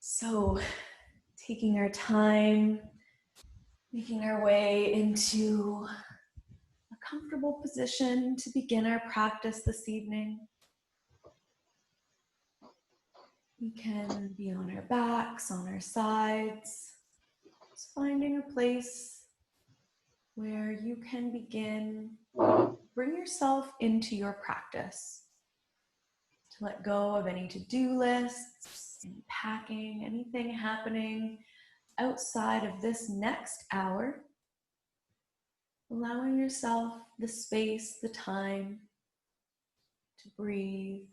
So, taking our time, making our way into a comfortable position to begin our practice this evening. We can be on our backs, on our sides, just finding a place where you can begin, bring yourself into your practice, to let go of any to-do lists, any packing, anything happening outside of this next hour. Allowing yourself the space, the time to breathe,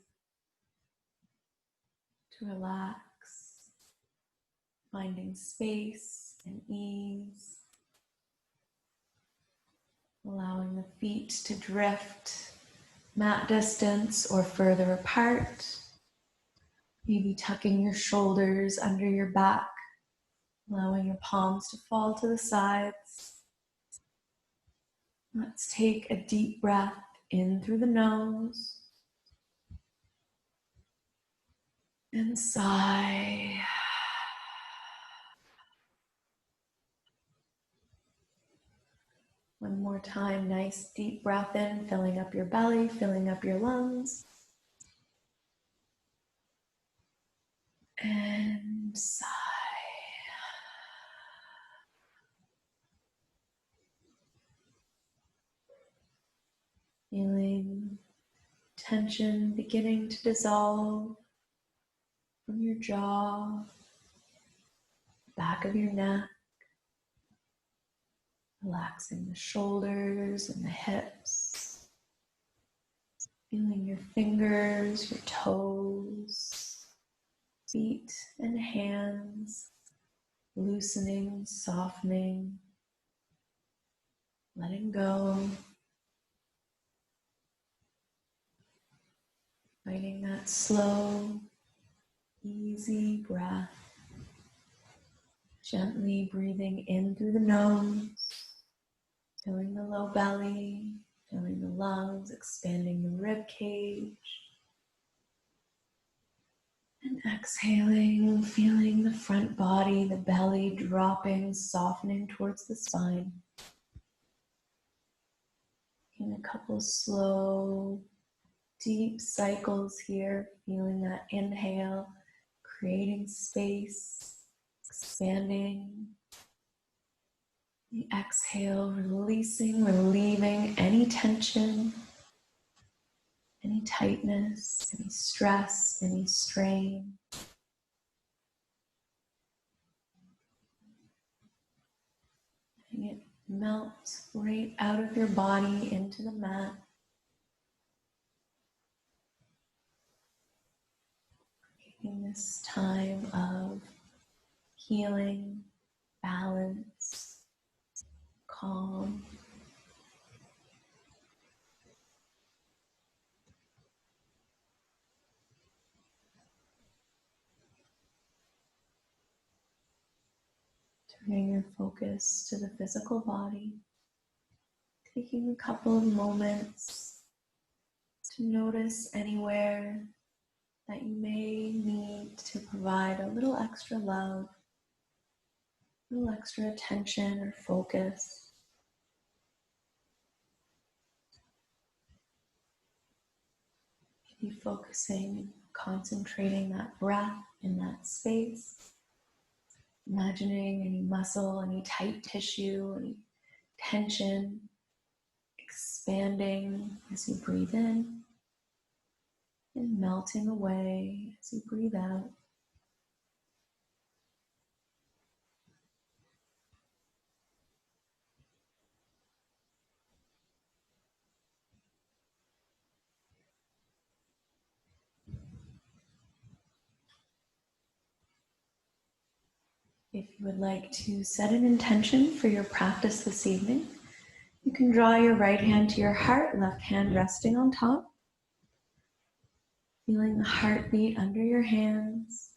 to relax, finding space and ease, allowing the feet to drift mat distance or further apart, maybe tucking your shoulders under your back, allowing your palms to fall to the sides. Let's take a deep breath in through the nose and sigh. One more time, nice deep breath in, filling up your belly, filling up your lungs. And sigh. Feeling tension beginning to dissolve from your jaw, back of your neck, relaxing the shoulders and the hips, feeling your fingers, your toes, feet and hands, loosening, softening, letting go. Finding that slow, easy breath, gently breathing in through the nose, filling the low belly, filling the lungs, expanding the rib cage, and exhaling, feeling the front body, the belly dropping, softening towards the spine. Taking a couple slow, deep cycles here, feeling that inhale, creating space, expanding. The exhale, releasing, relieving any tension, any tightness, any stress, any strain. Letting it melt right out of your body into the mat. Taking this time of healing, balance, calm. Turning your focus to the physical body. Taking a couple of moments to notice anywhere that you may need to provide a little extra love, a little extra attention or focus. Be focusing, concentrating that breath in that space. Imagining any muscle, any tight tissue, any tension expanding as you breathe in and melting away as you breathe out. If you would like to set an intention for your practice this evening, you can draw your right hand to your heart, left hand resting on top. Feeling the heartbeat under your hands.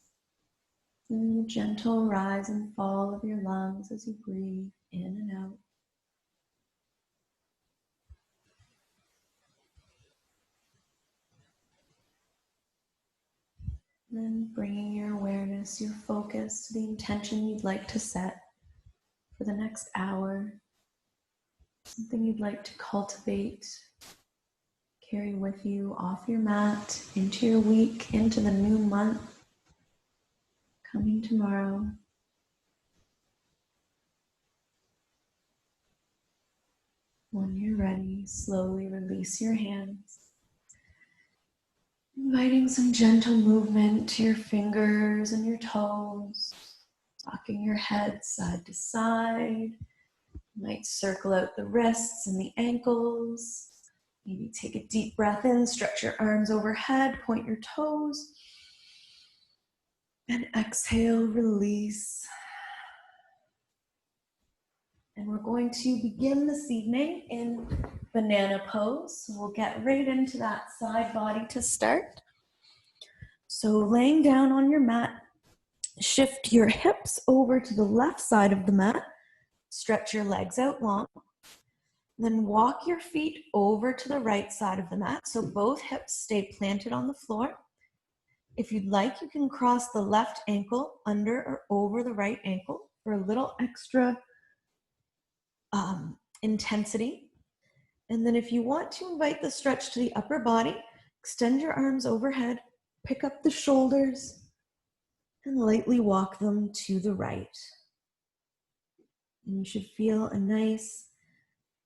Feeling the gentle rise and fall of your lungs as you breathe in and out. And then bringing your awareness, your focus to the intention you'd like to set for the next hour. Something you'd like to cultivate, carry with you off your mat, into your week, into the new month, coming tomorrow. When you're ready, slowly release your hands. Inviting some gentle movement to your fingers and your toes, rocking your head side to side. You might circle out the wrists and the ankles. Maybe take a deep breath in, stretch your arms overhead, point your toes. And exhale, release. And we're going to begin this evening in banana pose. So we'll get right into that side body to start. So laying down on your mat, shift your hips over to the left side of the mat. Stretch your legs out long. Then walk your feet over to the right side of the mat. So both hips stay planted on the floor. If you'd like, you can cross the left ankle under or over the right ankle for a little extra intensity. And then if you want to invite the stretch to the upper body, extend your arms overhead, pick up the shoulders, and lightly walk them to the right. And you should feel a nice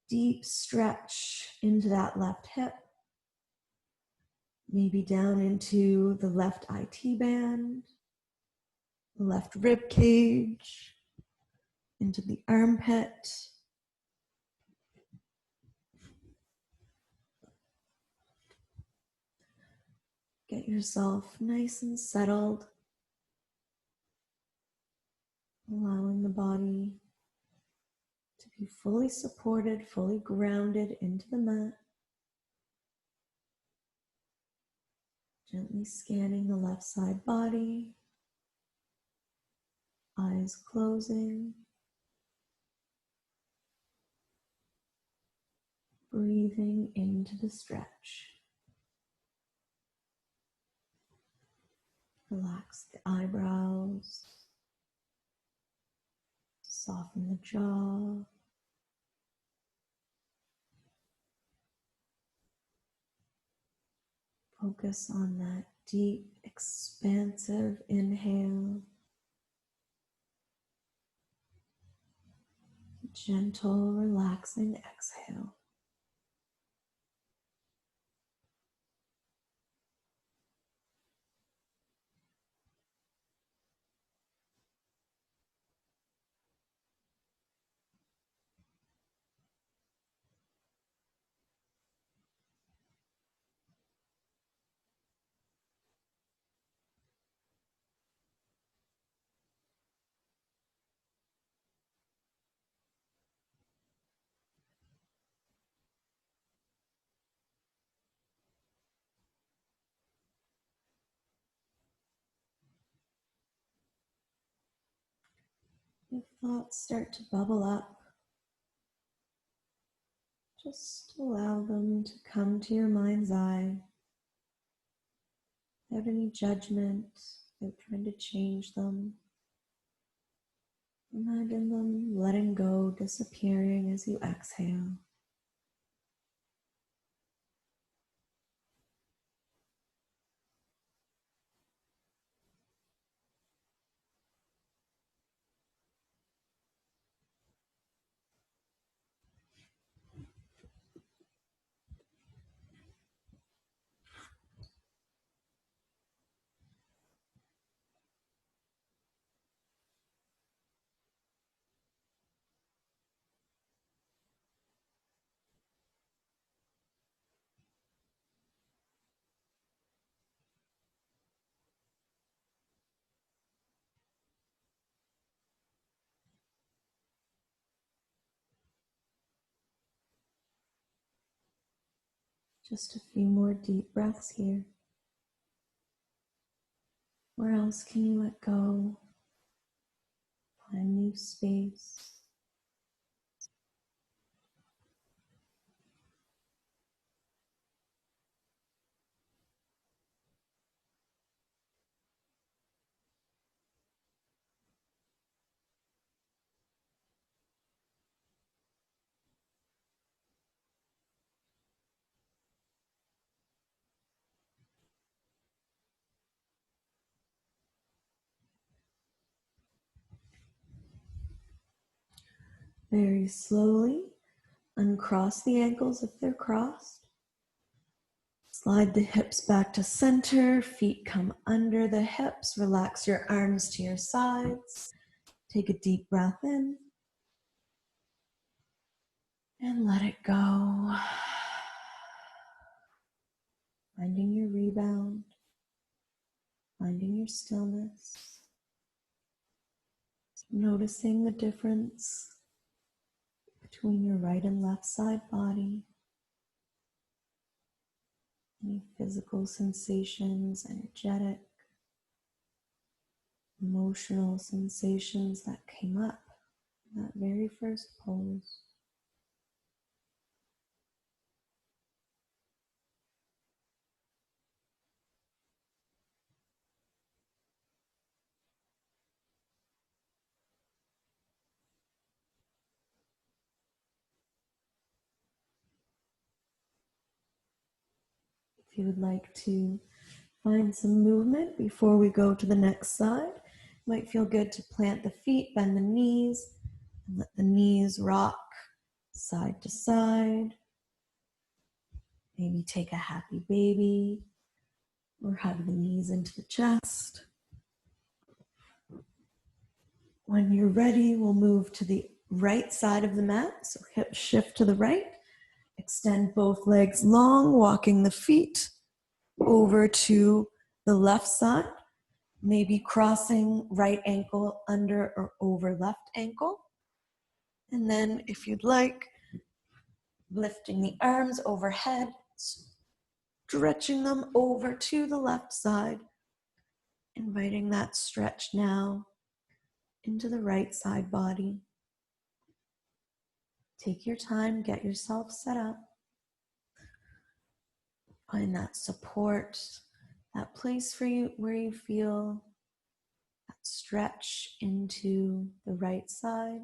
deep stretch into that left hip, maybe down into the left IT band, the left rib cage, into the armpit. Get yourself nice and settled, allowing the body to be fully supported, fully grounded into the mat. Gently scanning the left side body, eyes closing, breathing into the stretch. Relax the eyebrows, soften the jaw. Focus on that deep, expansive inhale. Gentle, relaxing exhale. If thoughts start to bubble up, just allow them to come to your mind's eye without any judgment, without trying to change them. Imagine them letting go, disappearing as you exhale. Just a few more deep breaths here. Where else can you let go? Find new space. Very slowly, uncross the ankles if they're crossed. Slide the hips back to center, feet come under the hips. Relax your arms to your sides. Take a deep breath in and let it go. Finding your rebound, finding your stillness, noticing the difference between your right and left side body. Any physical sensations, energetic, emotional sensations that came up in that very first pose. If you would like to find some movement before we go to the next side, it might feel good to plant the feet, bend the knees, and let the knees rock side to side. Maybe take a happy baby or hug the knees into the chest. When you're ready, we'll move to the right side of the mat. So hips shift to the right. Extend both legs long, walking the feet over to the left side. Maybe crossing right ankle under or over left ankle. And then if you'd like, lifting the arms overhead, stretching them over to the left side, inviting that stretch now into the right side body. Take your time, get yourself set up. Find that support, that place for you where you feel that stretch into the right side.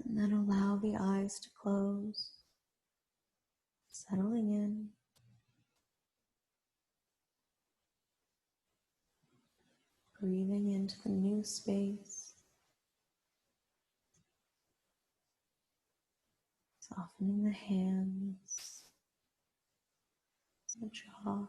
And then allow the eyes to close, settling in. Breathing into the new space. Softening the hands, the jaw.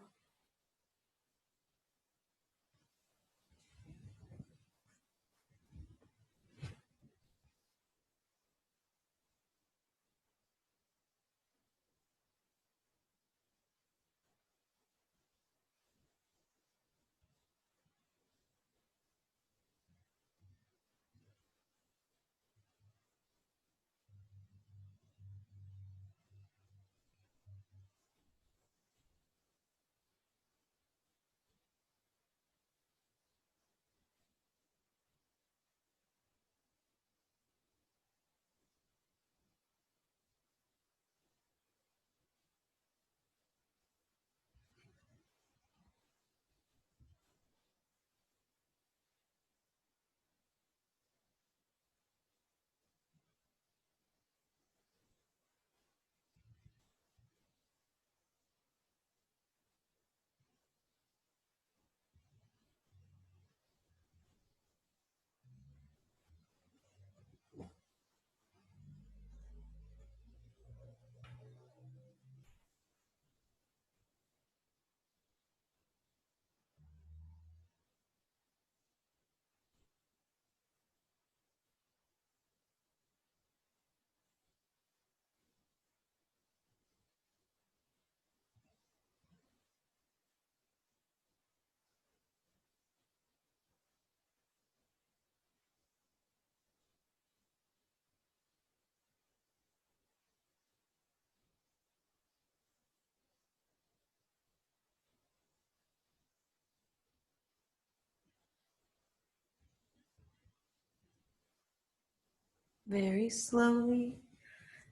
Very slowly,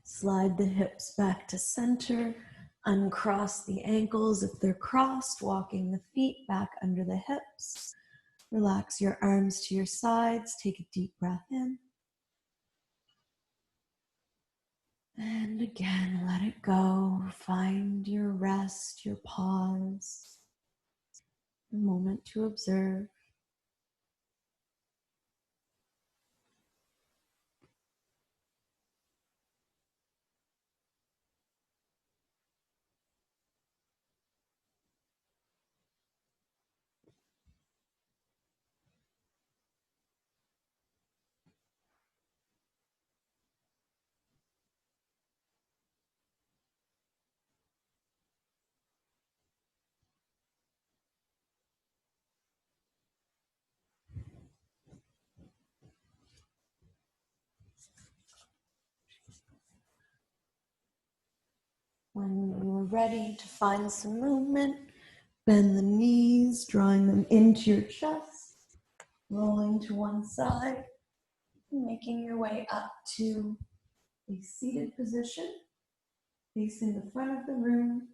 slide the hips back to center. Uncross the ankles if they're crossed, walking the feet back under the hips. Relax your arms to your sides. Take a deep breath in. And again, let it go. Find your rest, your pause. a moment to observe. When you're ready to find some movement, bend the knees, drawing them into your chest, rolling to one side, making your way up to a seated position, facing the front of the room.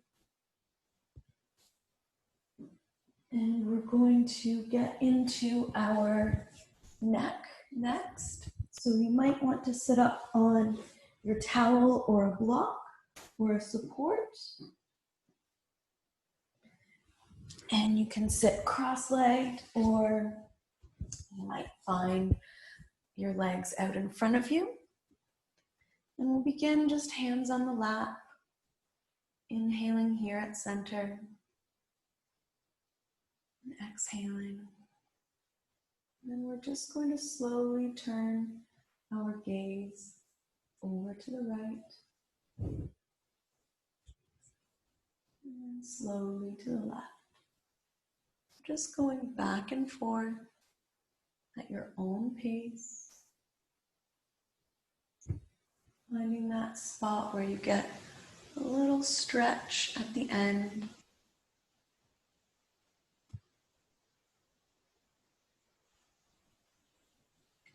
And we're going to get into our neck next. So you might want to sit up on your towel or a block or a support. And you can sit cross-legged, or you might find your legs out in front of you. And we'll begin just hands on the lap, inhaling here at center, and exhaling. And then we're just going to slowly turn our gaze over to the right, and then slowly to the left. Just going back and forth at your own pace, finding that spot where you get a little stretch at the end.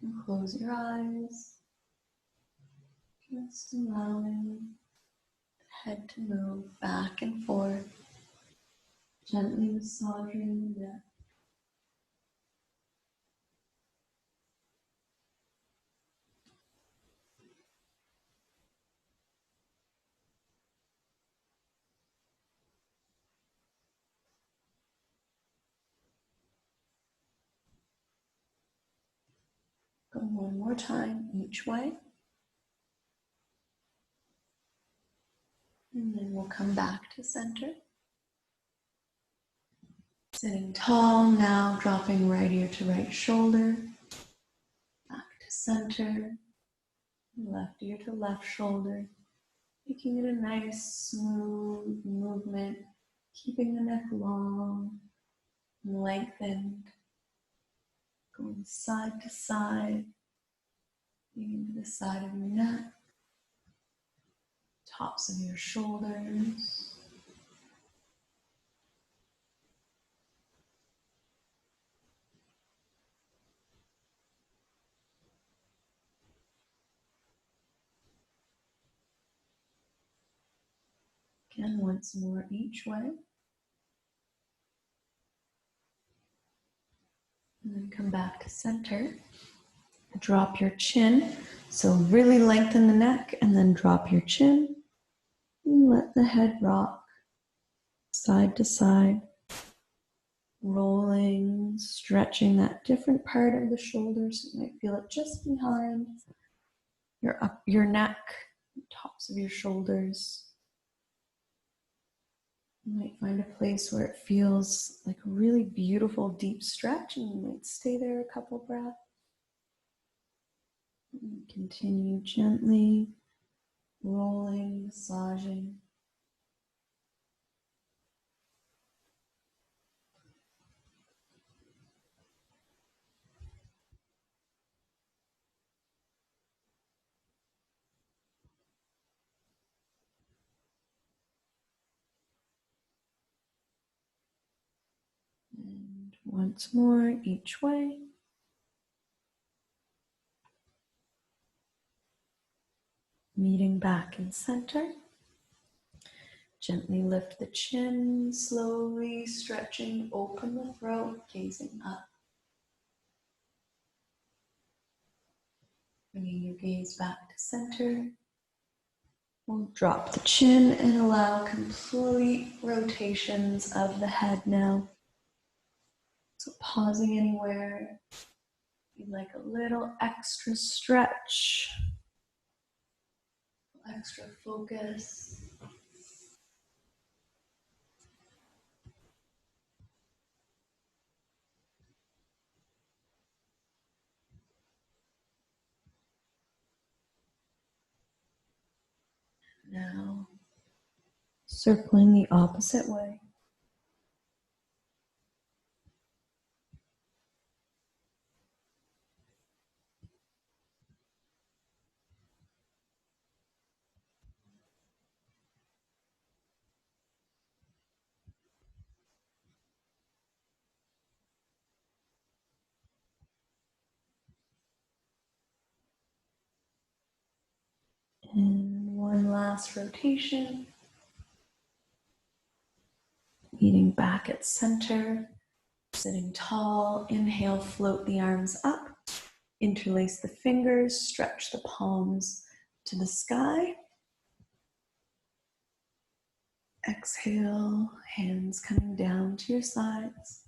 You can close your eyes, just allowing the head to move back and forth, gently massaging the neck. Go one more time each way. And then we'll come back to center. Sitting tall now, dropping right ear to right shoulder. Back to center. Left ear to left shoulder. Making it a nice, smooth movement. Keeping the neck long and lengthened. Going side to side. Into the side of your neck. Tops of your shoulders. Again, once more each way. And then come back to center. Drop your chin. So really lengthen the neck and then drop your chin. And let the head rock side to side. Rolling, stretching that different part of the shoulders. You might feel it just behind your neck, tops of your shoulders. You might find a place where it feels like a really beautiful deep stretch, and you might stay there a couple breaths. And continue gently rolling, massaging. And once more each way. Meeting back in center. Gently lift the chin, slowly stretching, open the throat, gazing up. Bringing your gaze back to center. We'll drop the chin and allow complete rotations of the head now. So pausing anywhere you'd like a little extra stretch, extra focus. Now, circling the opposite way. And one last rotation. Meeting back at center, sitting tall. Inhale, float the arms up. Interlace the fingers, stretch the palms to the sky. Exhale, hands coming down to your sides.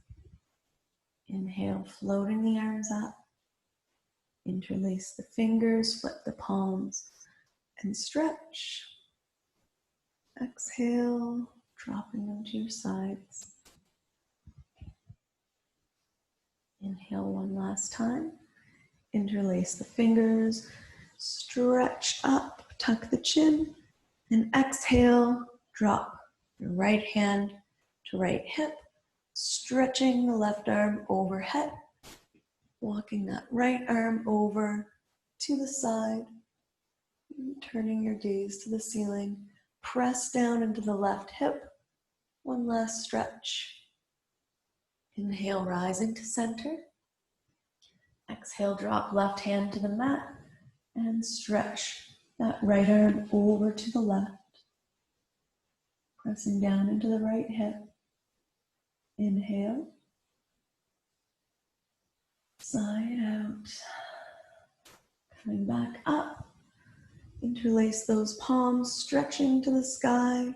Inhale, floating the arms up. Interlace the fingers, flip the palms, and stretch. Exhale, dropping them to your sides. Inhale one last time. Interlace the fingers, stretch up, tuck the chin, and exhale, drop your right hand to right hip, stretching the left arm overhead, walking that right arm over to the side, turning your gaze to the ceiling, press down into the left hip, one last stretch. Inhale, rising to center. Exhale, drop left hand to the mat and stretch that right arm over to the left, pressing down into the right hip. Inhale, side out, coming back up. Interlace those palms, stretching to the sky,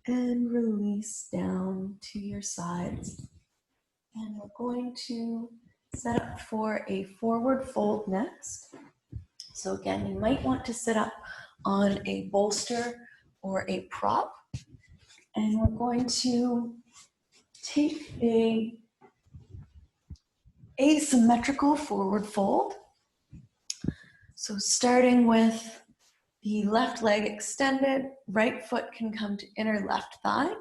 and release down to your sides. And we're going to set up for a forward fold next. So again, you might want to sit up on a bolster or a prop. And we're going to take a asymmetrical forward fold. So starting with the left leg extended, right foot can come to inner left thigh.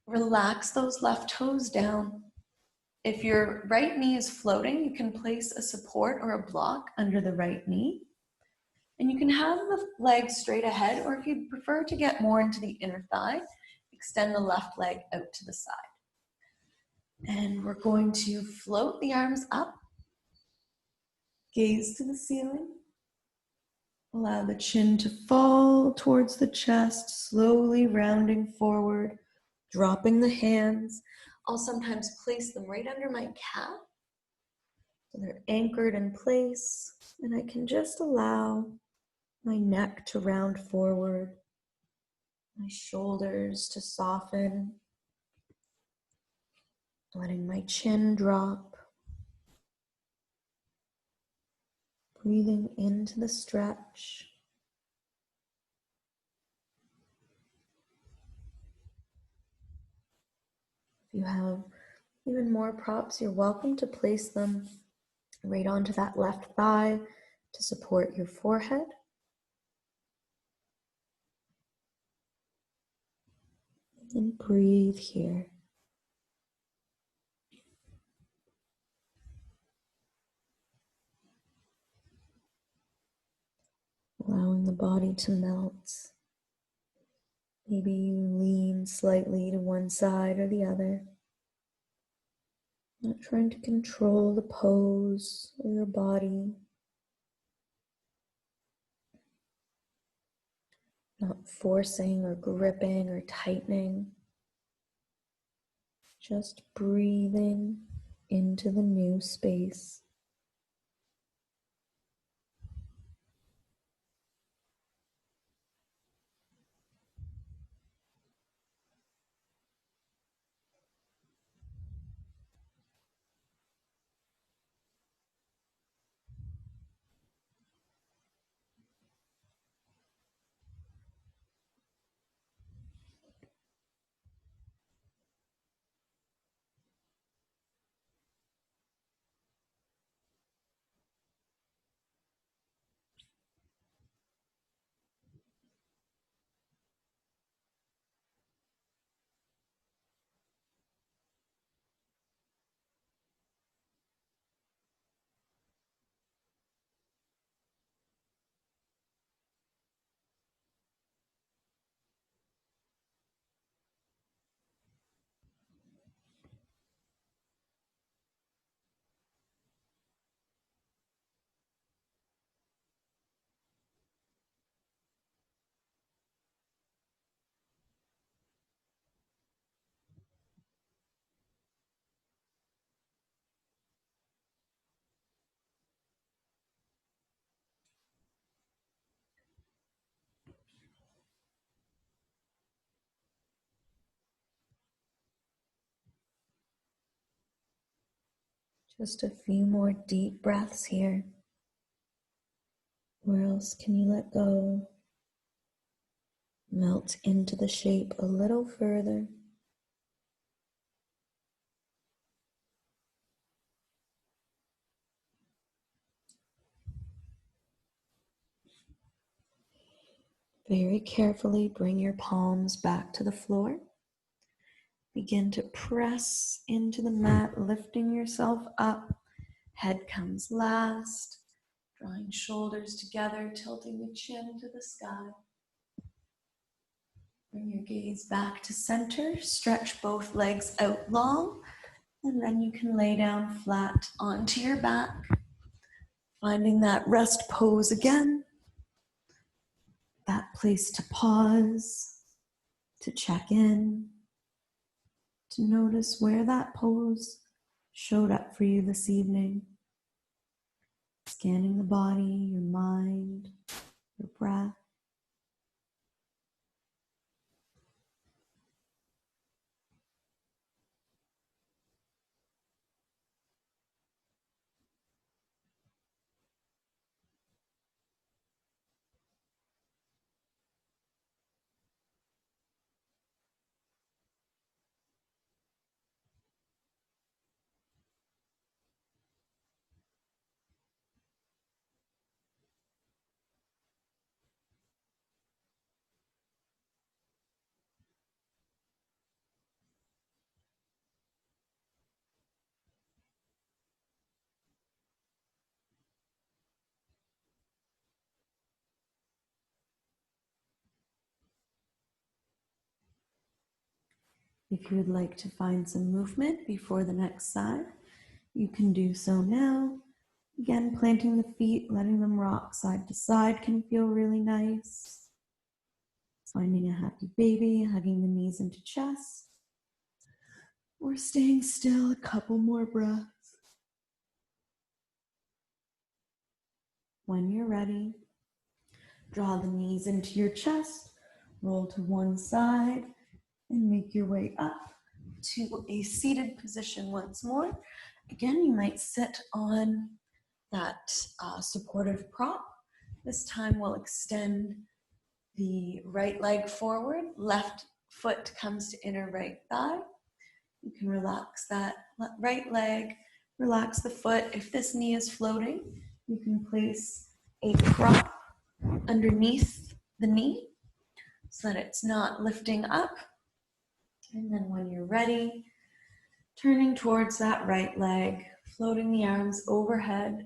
Relax those left toes down. If your right knee is floating, you can place a support or a block under the right knee. And you can have the leg straight ahead, or if you'd prefer to get more into the inner thigh, extend the left leg out to the side. And we're going to float the arms up, gaze to the ceiling. Allow the chin to fall towards the chest, slowly rounding forward, dropping the hands. I'll sometimes place them right under my calf, so they're anchored in place, and I can just allow my neck to round forward, my shoulders to soften, letting my chin drop, breathing into the stretch. If you have even more props, you're welcome to place them right onto that left thigh to support your forehead. And breathe here. Allowing the body to melt. Maybe you lean slightly to one side or the other. Not trying to control the pose of your body. Not forcing or gripping or tightening. Just breathing into the new space. Just a few more deep breaths here. Where else can you let go? Melt into the shape a little further. Very carefully bring your palms back to the floor. Begin to press into the mat, lifting yourself up. Head comes last, drawing shoulders together, tilting the chin to the sky. Bring your gaze back to center, stretch both legs out long, and then you can lay down flat onto your back, finding that rest pose again, that place to pause, to check in, to notice where that pose showed up for you this evening. Scanning the body, your mind, your breath. If you would like to find some movement before the next side, you can do so now. Again, planting the feet, letting them rock side to side can feel really nice. Finding a happy baby, hugging the knees into chest, or staying still a couple more breaths. When you're ready, draw the knees into your chest, roll to one side, and make your way up to a seated position once more. Again, you might sit on that supportive prop. This time we'll extend the right leg forward, left foot comes to inner right thigh. You can relax that right leg, relax the foot. If this knee is floating, you can place a prop underneath the knee so that it's not lifting up. And then when you're ready, turning towards that right leg, floating the arms overhead,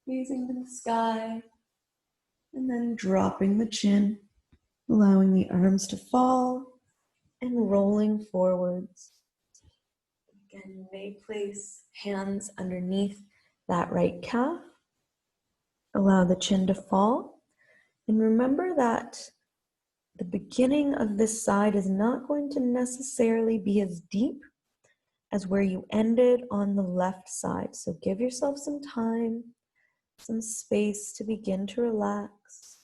gazing to the sky, and then dropping the chin, allowing the arms to fall and rolling forwards. Again, you may place hands underneath that right calf. Allow the chin to fall. And remember that the beginning of this side is not going to necessarily be as deep as where you ended on the left side. So give yourself some time, some space to begin to relax,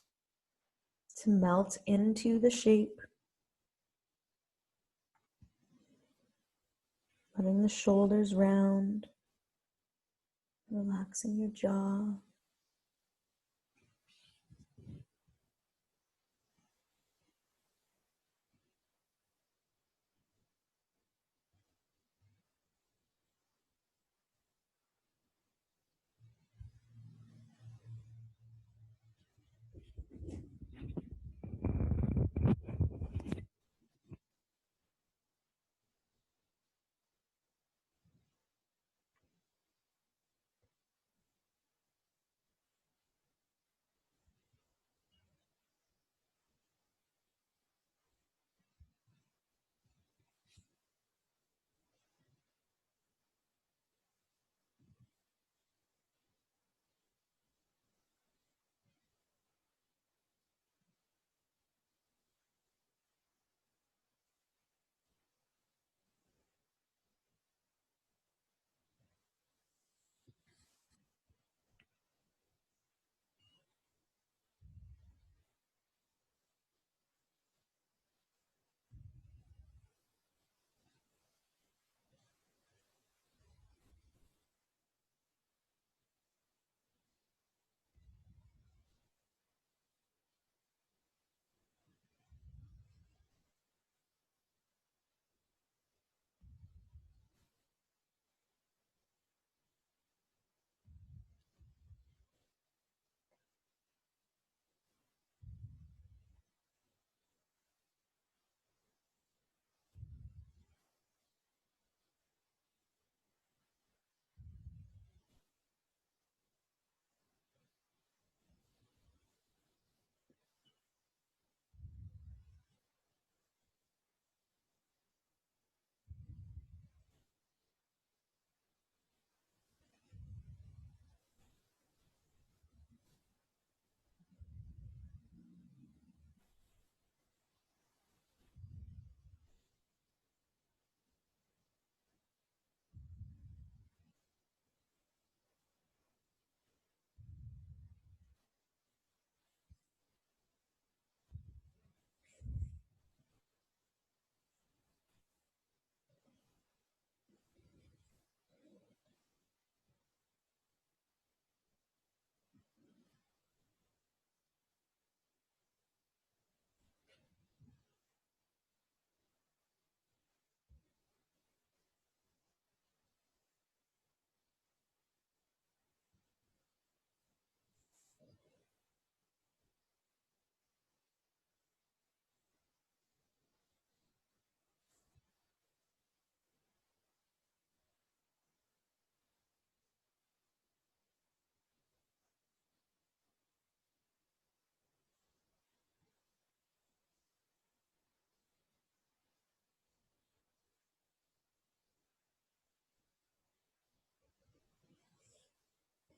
to melt into the shape. Letting the shoulders round, relaxing your jaw.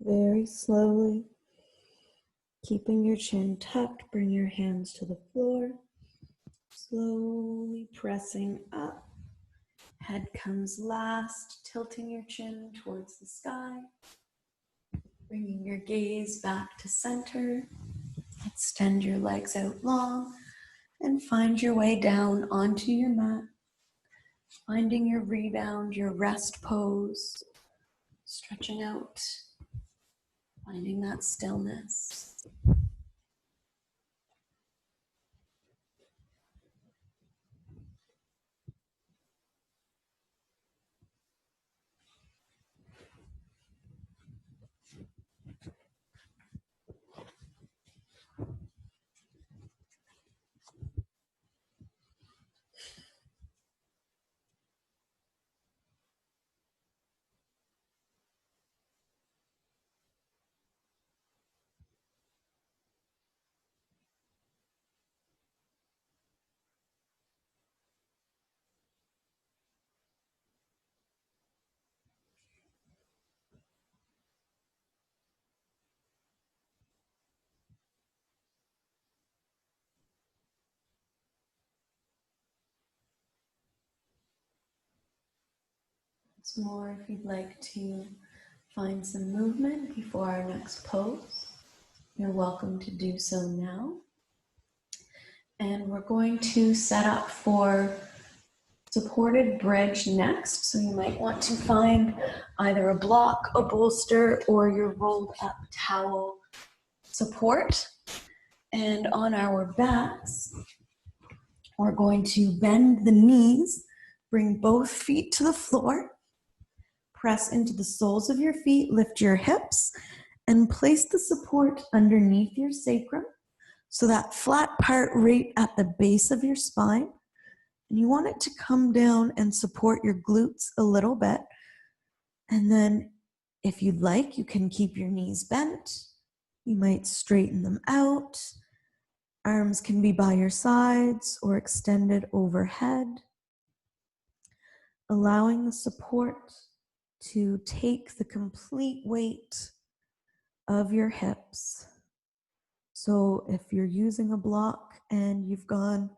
Very slowly, keeping your chin tucked, bring your hands to the floor. Slowly pressing up. Head comes last, tilting your chin towards the sky. Bringing your gaze back to center. Extend your legs out long and find your way down onto your mat. Finding your rebound, your rest pose. Stretching out. Finding that stillness. Once more, if you'd like to find some movement before our next pose, you're welcome to do so now. And we're going to set up for supported bridge next. So you might want to find either a block, a bolster, or your rolled up towel support. And on our backs, we're going to bend the knees, bring both feet to the floor, press into the soles of your feet, lift your hips, and place the support underneath your sacrum. So that flat part right at the base of your spine. And you want it to come down and support your glutes a little bit. And then if you'd like, you can keep your knees bent. You might straighten them out. Arms can be by your sides or extended overhead. Allowing the support to take the complete weight of your hips. So if you're using a block and you've gone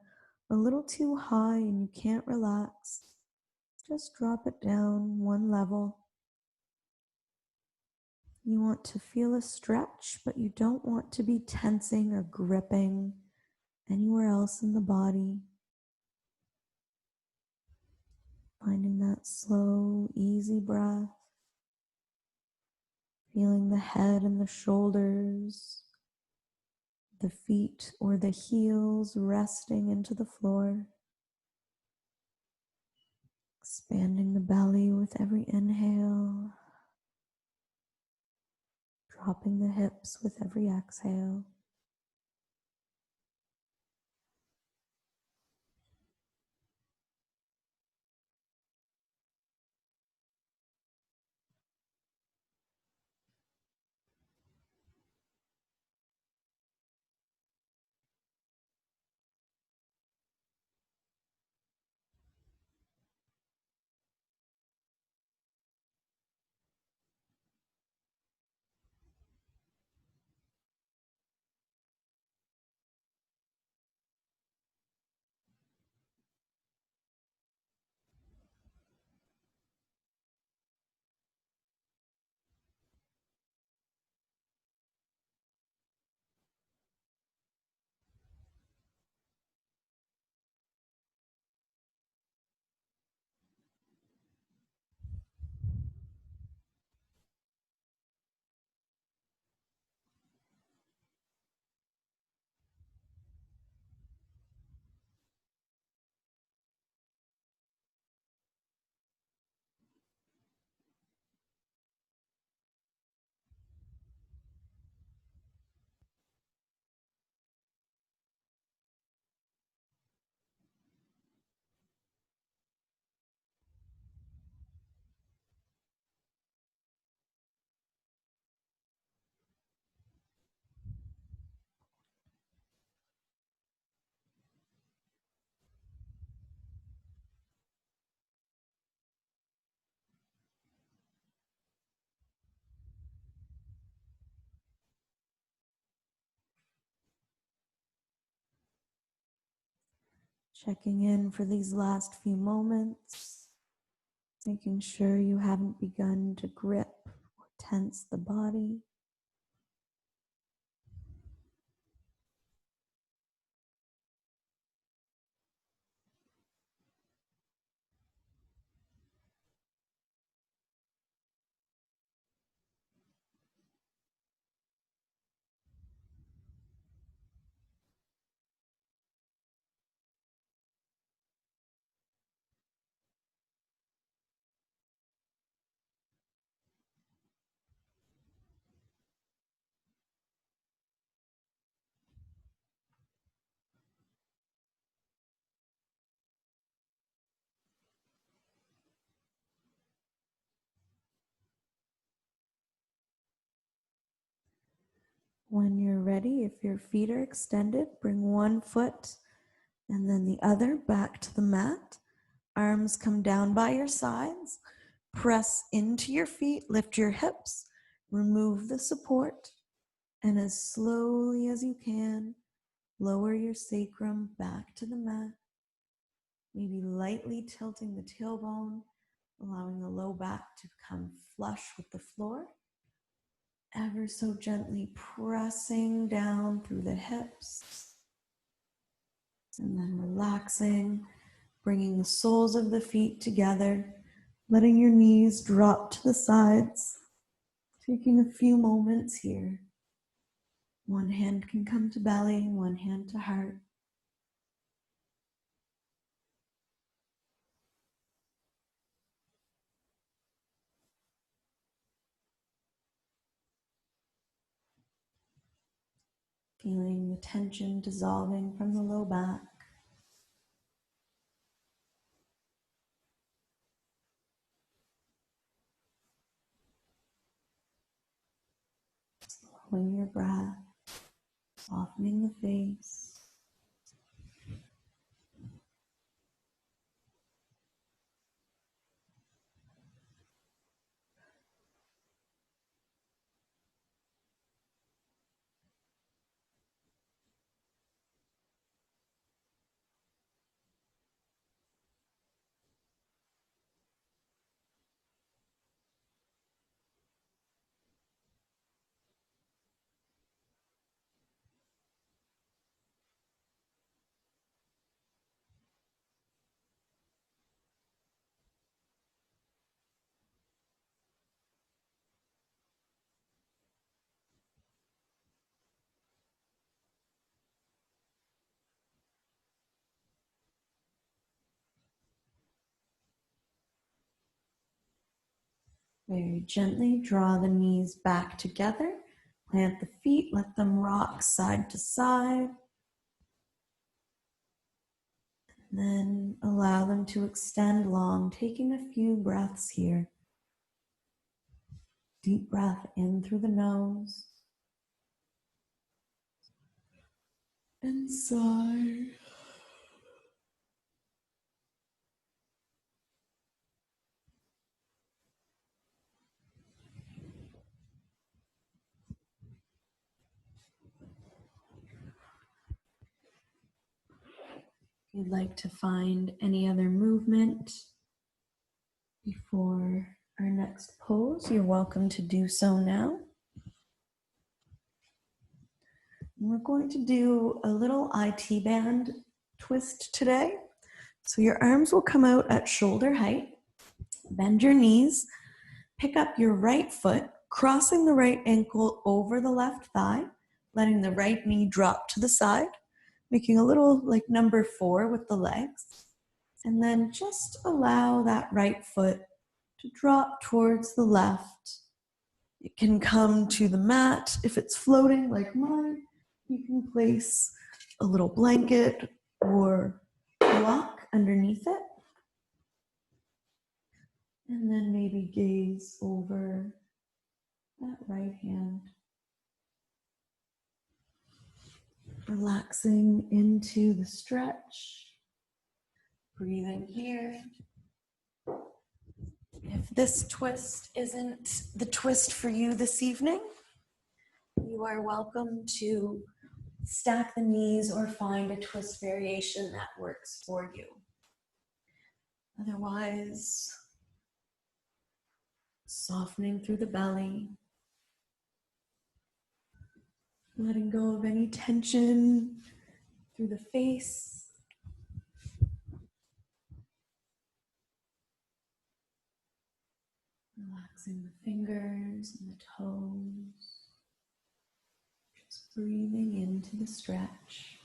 a little too high and you can't relax, just drop it down one level. You want to feel a stretch, but you don't want to be tensing or gripping anywhere else in the body. Finding that slow, easy breath. Feeling the head and the shoulders, the feet or the heels resting into the floor. Expanding the belly with every inhale. Dropping the hips with every exhale. Checking in for these last few moments, making sure you haven't begun to grip or tense the body. When you're ready, if your feet are extended, bring one foot and then the other back to the mat. Arms come down by your sides. Press into your feet, lift your hips, remove the support, and as slowly as you can, lower your sacrum back to the mat. Maybe lightly tilting the tailbone, allowing the low back to come flush with the floor. Ever so gently pressing down through the hips. And then relaxing, bringing the soles of the feet together, letting your knees drop to the sides. Taking a few moments here. One hand can come to belly, one hand to heart. Feeling the tension dissolving from the low back. Slowing your breath, softening the face. Very gently draw the knees back together. Plant the feet, let them rock side to side. Then allow them to extend long, taking a few breaths here. Deep breath in through the nose. And sigh. If you'd like to find any other movement before our next pose, you're welcome to do so now. And we're going to do a little IT band twist today. So your arms will come out at shoulder height. Bend your knees. Pick up your right foot, crossing the right ankle over the left thigh, letting the right knee drop to the side, making a little like number 4 with the legs. And then just allow that right foot to drop towards the left. It can come to the mat. If it's floating like mine, you can place a little blanket or block underneath it. And then maybe gaze over that right hand. Relaxing into the stretch. Breathing here. If this twist isn't the twist for you this evening, you are welcome to stack the knees or find a twist variation that works for you. Otherwise, softening through the belly, letting go of any tension through the face. Relaxing the fingers and the toes. Just breathing into the stretch.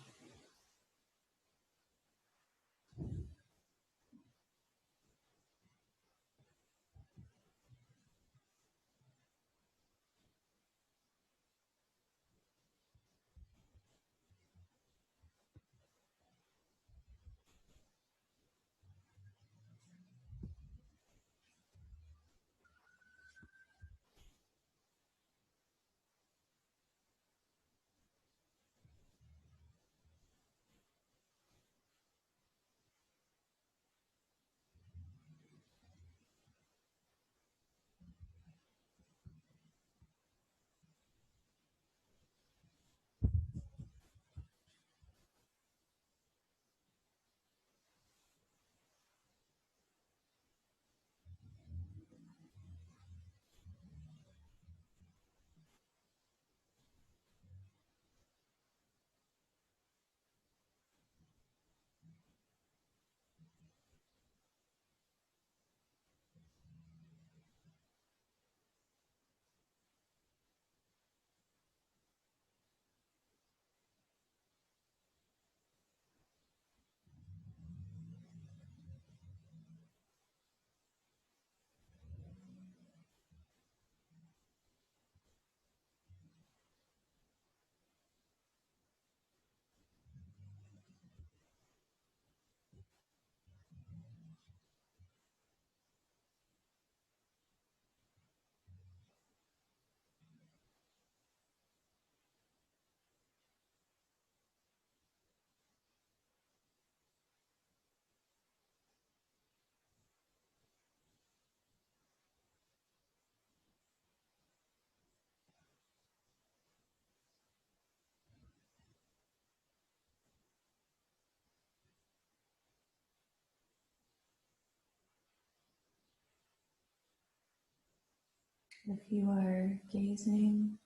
If you are gazing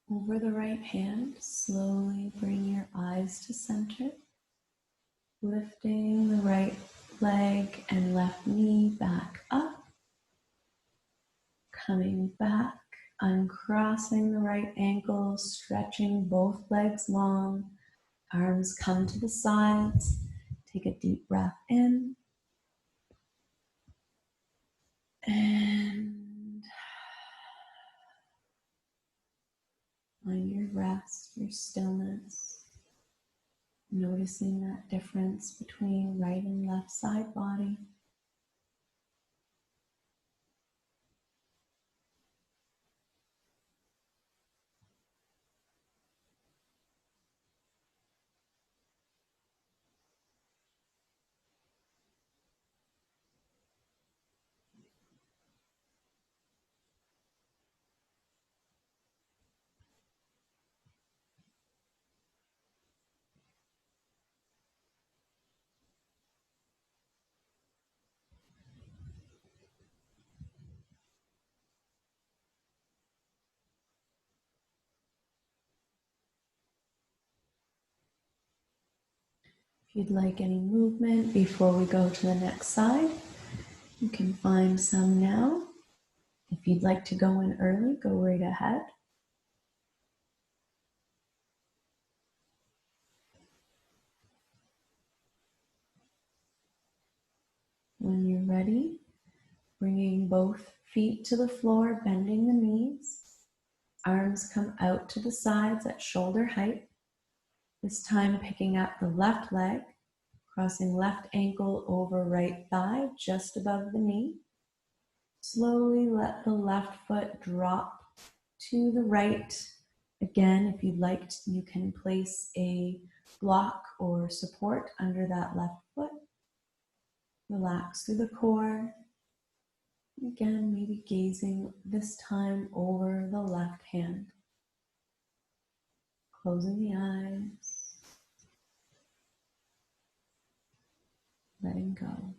over the right hand, slowly bring your eyes to center, lifting the right leg and left knee back up, coming back, uncrossing the right ankle, stretching both legs long, arms come to the sides. Take a deep breath in and find your rest, your stillness, noticing that difference between right and left side body. If you'd like any movement before we go to the next side, you can find some now. If you'd like to go in early, go right ahead. When you're ready, bringing both feet to the floor, bending the knees. Arms come out to the sides at shoulder height. This time picking up the left leg, crossing left ankle over right thigh, just above the knee. Slowly let the left foot drop to the right. Again, if you'd like, you can place a block or support under that left foot. Relax through the core. Again, maybe gazing this time over the left hand. Closing the eyes, letting go.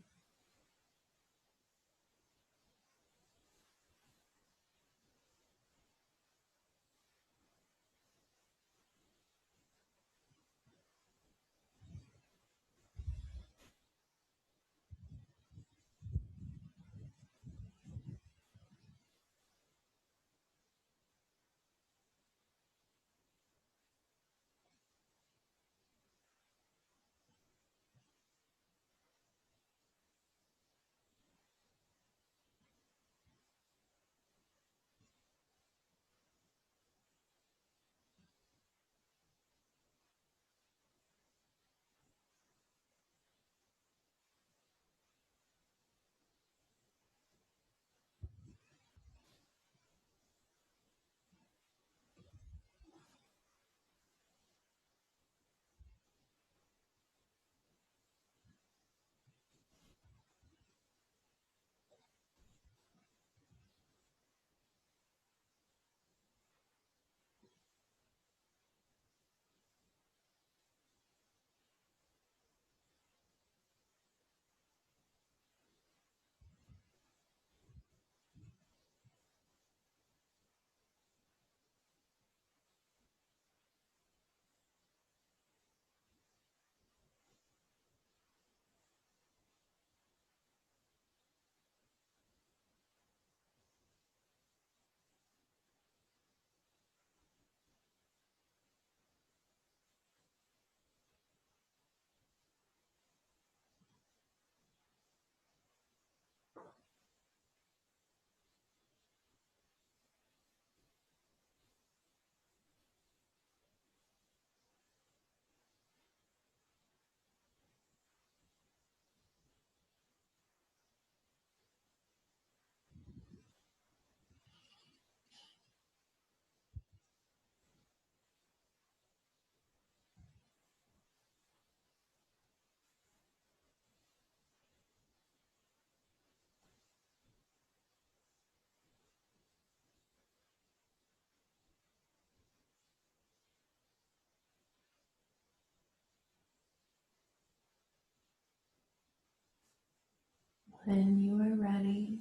When you are ready,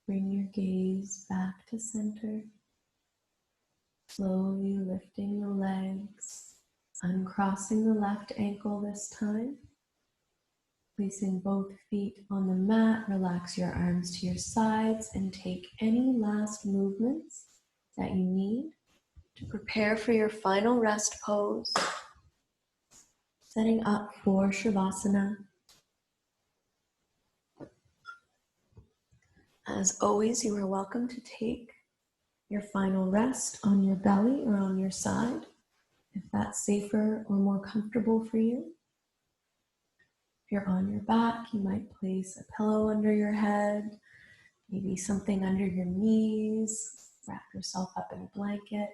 bring your gaze back to center, slowly lifting the legs, uncrossing the left ankle this time. Placing both feet on the mat, relax your arms to your sides and take any last movements that you need to prepare for your final rest pose. Setting up for Shavasana. As always, you are welcome to take your final rest on your belly or on your side, if that's safer or more comfortable for you. If you're on your back, you might place a pillow under your head, maybe something under your knees, wrap yourself up in a blanket,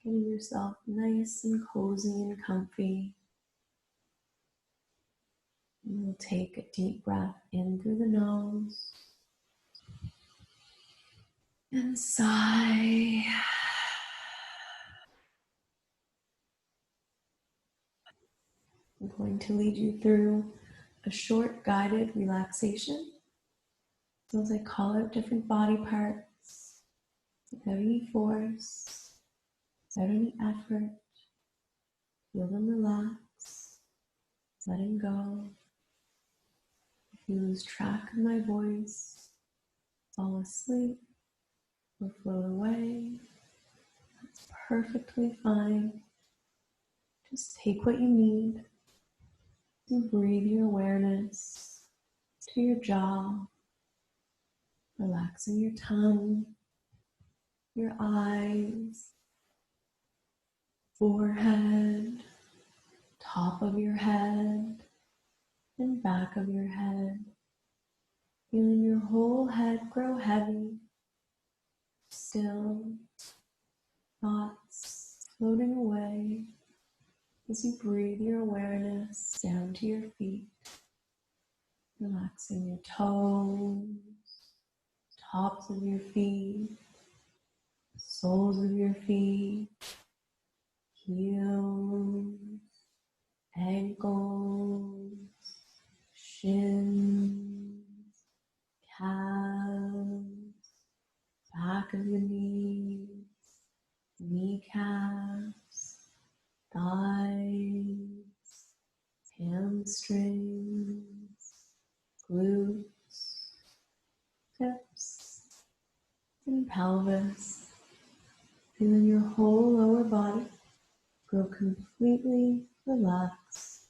getting yourself nice and cozy and comfy. And we'll take a deep breath in through the nose and sigh. I'm going to lead you through a short guided relaxation. So as I call out different body parts, without any force, without any effort, feel them relax, letting go. If you lose track of my voice, fall asleep, or float away, that's perfectly fine. Just take what you need and breathe your awareness to your jaw, relaxing your tongue, your eyes, forehead, top of your head, and back of your head. Feeling your whole head grow heavy, still, thoughts floating away as you breathe your awareness down to your feet, relaxing your toes, tops of your feet, soles of your feet, heels, ankles, shins, calves, back of your knees, kneecaps, thighs, hamstrings, glutes, hips, and pelvis. Feeling your whole lower body grow completely relaxed.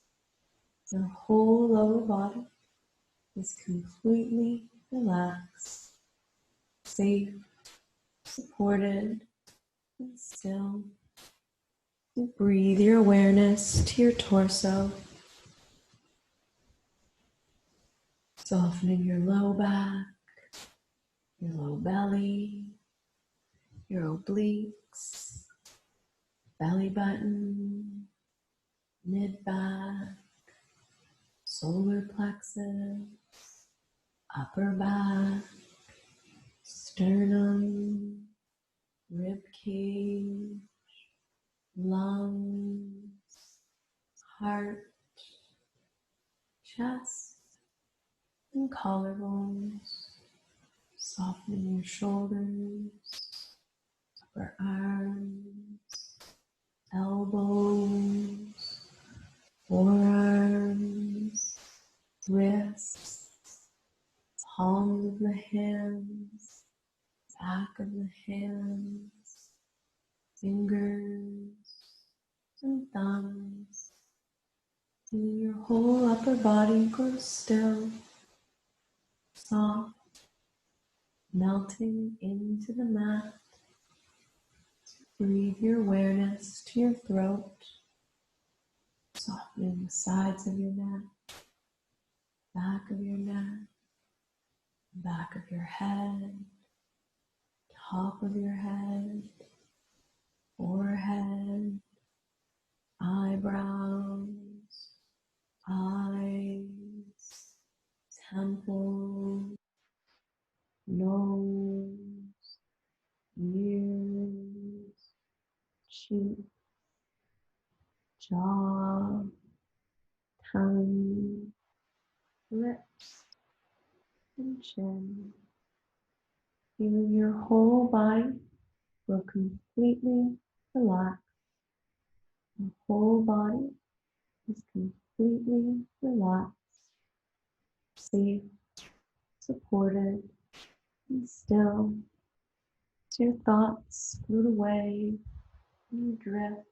Your whole lower body is completely relaxed, safe, supported, and still. You breathe your awareness to your torso, softening your low back, your low belly, your obliques, belly button, mid-back, solar plexus, upper back, sternum, rib cage, lungs, heart, chest, and collarbones, softening your shoulders, upper arms, elbows, forearms, wrists, palms of the hands, back of the hands, fingers and thumbs. And your whole upper body grows still, soft, melting into the mat. Breathe your awareness to your throat, softening the sides of your neck, back of your neck, back of your head, top of your head, forehead, eyebrows, eyes, temples, nose, ears, cheek, jaw, tongue, lips, and chin. Feeling your whole body grow completely relaxed. Your whole body is completely relaxed, safe, supported, and still. As your thoughts float away and you drift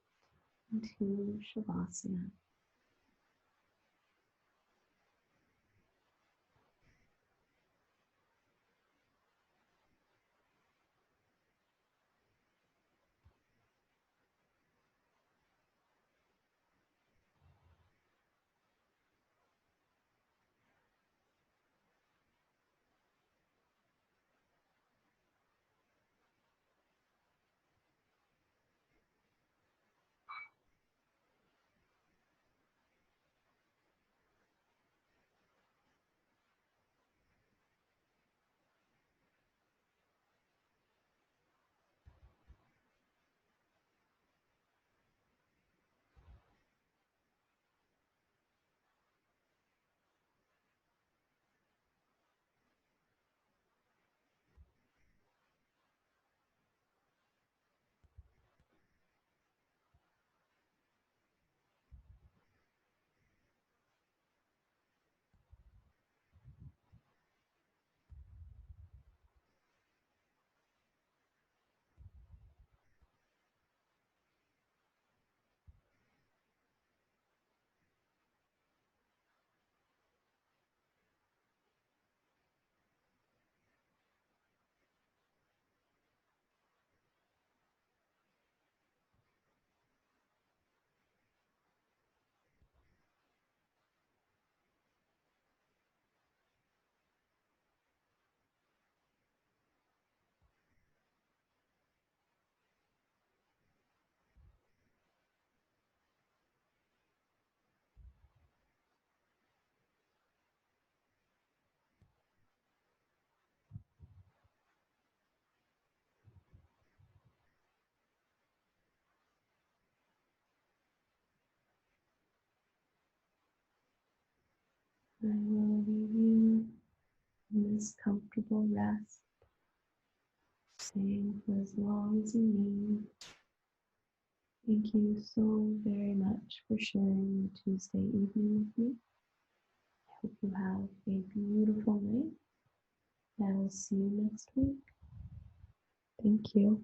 into Shavasana. I will leave you in this comfortable rest, staying for as long as you need. Thank you so very much for sharing the Tuesday evening with me. I hope you have a beautiful night. I will see you next week. Thank you.